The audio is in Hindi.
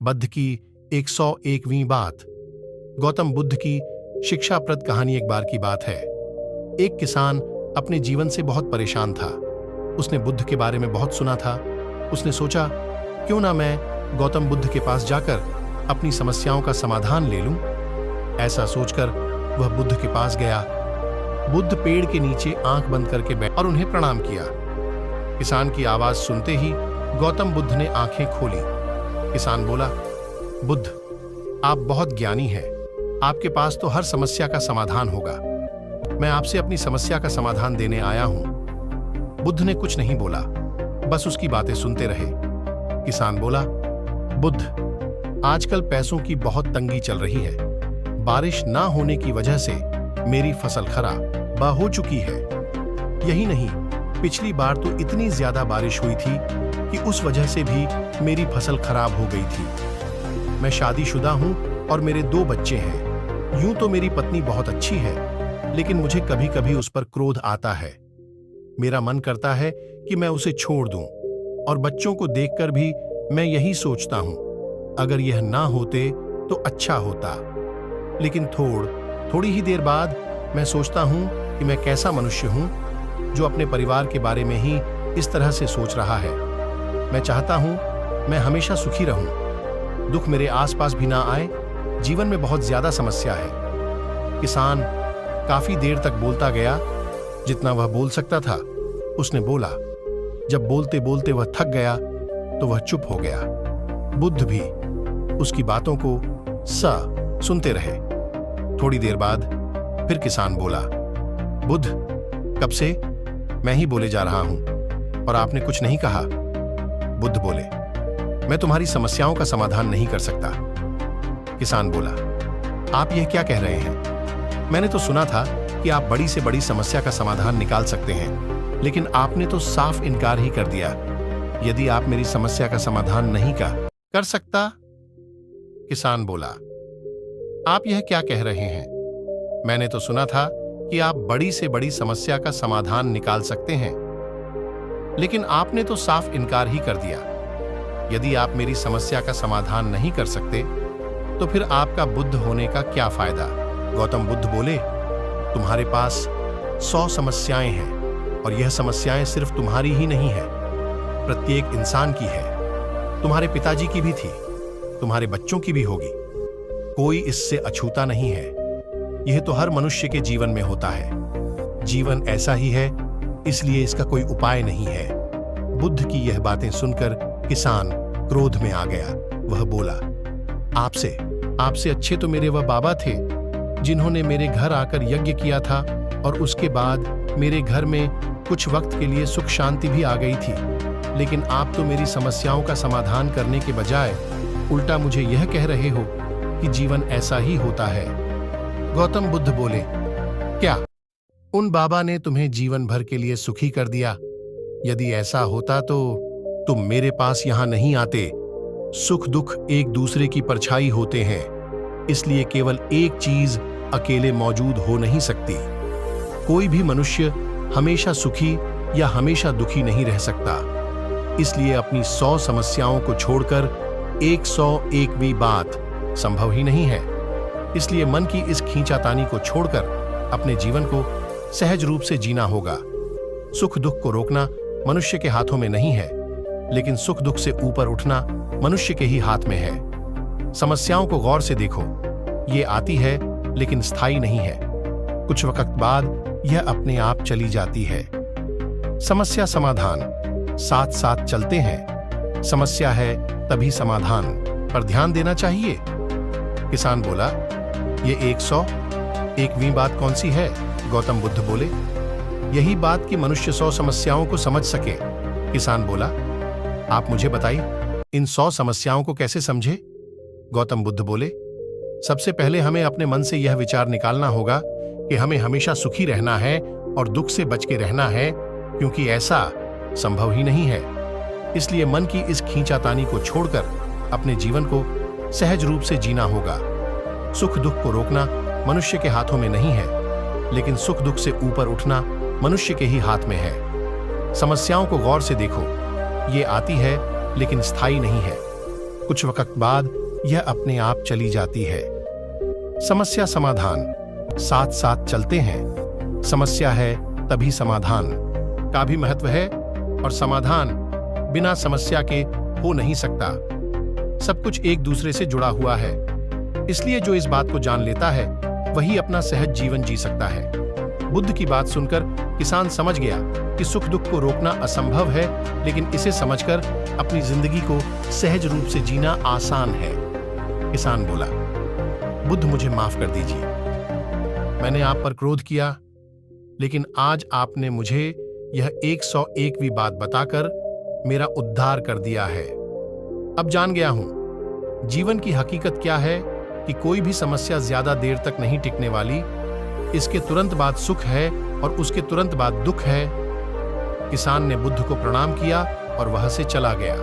बद्ध की 101वीं बात। गौतम बुद्ध की शिक्षाप्रद कहानी। एक बार की बात है, एक किसान अपने जीवन से बहुत परेशान था। उसने बुद्ध के बारे में बहुत सुना था। उसने सोचा, क्यों ना मैं गौतम बुद्ध के पास जाकर अपनी समस्याओं का समाधान ले लूं। ऐसा सोचकर वह बुद्ध के पास गया। बुद्ध पेड़ के नीचे आंख बंद करके बैठे और उन्हें प्रणाम किया। किसान की आवाज सुनते ही गौतम बुद्ध ने आंखें खोली। किसान बोला, बुद्ध, आप बहुत ज्ञानी हैं। आपके पास तो हर समस्या का समाधान होगा। मैं आपसे अपनी समस्या का समाधान देने आया हूं। बुद्ध ने कुछ नहीं बोला, बस उसकी बातें सुनते रहे। किसान बोला, बुद्ध, आजकल पैसों की बहुत तंगी चल रही है। बारिश ना होने की वजह से मेरी फसल खराब हो चुकी है। यही नहीं, पिछली बार तो इतनी ज्यादा बारिश हुई थी कि उस वजह से भी मेरी फसल खराब हो गई थी। मैं शादीशुदा हूं और मेरे 2 बच्चे हैं। यूं तो मेरी पत्नी बहुत अच्छी है, लेकिन मुझे कभी कभी उस पर क्रोध आता है। मेरा मन करता है कि मैं उसे छोड़ दूं, और बच्चों को देखकर भी मैं यही सोचता हूं, अगर यह ना होते तो अच्छा होता। लेकिन थोड़ी ही देर बाद मैं सोचता हूं कि मैं कैसा मनुष्य हूं जो अपने परिवार के बारे में ही इस तरह से सोच रहा है। मैं चाहता हूं मैं हमेशा सुखी रहूं, दुख मेरे आसपास भी ना आए। जीवन में बहुत ज्यादा समस्या है। किसान काफी देर तक बोलता गया, जितना वह बोल सकता था उसने बोला। जब बोलते बोलते वह थक गया तो वह चुप हो गया। बुद्ध भी उसकी बातों को सुनते रहे। थोड़ी देर बाद फिर किसान बोला, बुद्ध, कब से मैं ही बोले जा रहा हूं और आपने कुछ नहीं कहा। बुद्ध बोले, मैं तुम्हारी समस्याओं का समाधान नहीं कर सकता। किसान बोला, आप यह क्या कह रहे हैं? मैंने तो सुना था कि आप बड़ी से बड़ी समस्या का समाधान निकाल सकते हैं, लेकिन आपने तो साफ इनकार ही कर दिया। यदि आप मेरी समस्या का समाधान नहीं कर सकता। किसान बोला, आप यह क्या कह रहे हैं? मैंने तो सुना था कि आप बड़ी से बड़ी समस्या का समाधान निकाल सकते हैं, लेकिन आपने तो साफ इनकार ही कर दिया। यदि आप मेरी समस्या का समाधान नहीं कर सकते तो फिर आपका बुद्ध होने का क्या फायदा? गौतम बुद्ध बोले, तुम्हारे पास 100 समस्याएं हैं, और यह समस्याएं सिर्फ तुम्हारी ही नहीं है, प्रत्येक इंसान की है। तुम्हारे पिताजी की भी थी, तुम्हारे बच्चों की भी होगी। कोई इससे अछूता नहीं है। यह तो हर मनुष्य के जीवन में होता है। जीवन ऐसा ही है, इसलिए इसका कोई उपाय नहीं है। बुद्ध की यह बातें सुनकर किसान क्रोध में आ गया। वह बोला, आपसे अच्छे तो मेरे वह बाबा थे, जिन्होंने मेरे घर आकर यज्ञ किया था, और उसके बाद मेरे घर में कुछ वक्त के लिए सुख शांति भी आ गई थी। लेकिन आप तो मेरी समस्याओं का समाधान करने के बजाय उल्टा मुझे यह कह रहे हो कि जीवन ऐसा ही होता है। गौतम बुद्ध बोले, क्या उन बाबा ने तुम्हें जीवन भर के लिए सुखी कर दिया? यदि ऐसा होता तो तुम मेरे पास यहां नहीं आते। सुख दुख एक दूसरे की परछाई होते हैं, इसलिए केवल एक चीज अकेले मौजूद हो नहीं सकती। कोई भी मनुष्य हमेशा सुखी या हमेशा दुखी नहीं रह सकता। इसलिए अपनी 100 समस्याओं को छोड़कर 101वीं बात संभव ही नहीं है। इसलिए मन की इस खींचातानी को छोड़कर अपने जीवन को सहज रूप से जीना होगा। सुख दुख को रोकना मनुष्य के हाथों में नहीं है, लेकिन सुख दुख से ऊपर उठना मनुष्य के ही हाथ में है। समस्याओं को गौर से देखो, ये आती है लेकिन स्थायी नहीं है। कुछ वक्त बाद यह अपने आप चली जाती है। समस्या समाधान साथ साथ चलते हैं। समस्या है तभी समाधान पर ध्यान देना चाहिए। किसान बोला, ये 101वीं बात कौन सी है? गौतम बुद्ध बोले, यही बात कि मनुष्य 100 समस्याओं को समझ सके। किसान बोला, आप मुझे बताइए, इन 100 समस्याओं को कैसे समझे? गौतम बुद्ध बोले, सबसे पहले हमें अपने मन से यह विचार निकालना होगा कि हमें हमेशा सुखी रहना है और दुख से बच के रहना है, क्योंकि ऐसा संभव ही नहीं है। इसलिए मन की इस खींचातानी को छोड़कर अपने जीवन को सहज रूप से जीना होगा। सुख दुख को रोकना मनुष्य के हाथों में नहीं है, लेकिन सुख दुख से ऊपर उठना मनुष्य के ही हाथ में है। समस्याओं को गौर से देखो, ये आती है लेकिन स्थायी नहीं है। कुछ वक्त बाद यह अपने आप चली जाती है। समस्या समाधान साथ साथ चलते हैं। समस्या है तभी समाधान का भी महत्व है, और समाधान बिना समस्या के हो नहीं सकता। सब कुछ एक दूसरे से जुड़ा हुआ है, इसलिए जो इस बात को जान लेता है वही अपना सहज जीवन जी सकता है। बुद्ध की बात सुनकर किसान समझ गया कि सुख दुख को रोकना असंभव है, लेकिन इसे समझकर अपनी जिंदगी को सहज रूप से जीना आसान है। किसान बोला, बुद्ध मुझे माफ कर दीजिए, मैंने आप पर क्रोध किया, लेकिन आज आपने मुझे यह 101वीं बात बताकर मेरा उद्धार कर दिया है। अब जान गया हूं जीवन की हकीकत क्या है कि कोई भी समस्या ज्यादा देर तक नहीं टिकने वाली। इसके तुरंत बाद सुख है और उसके तुरंत बाद दुख है। किसान ने बुद्ध को प्रणाम किया और वहां से चला गया।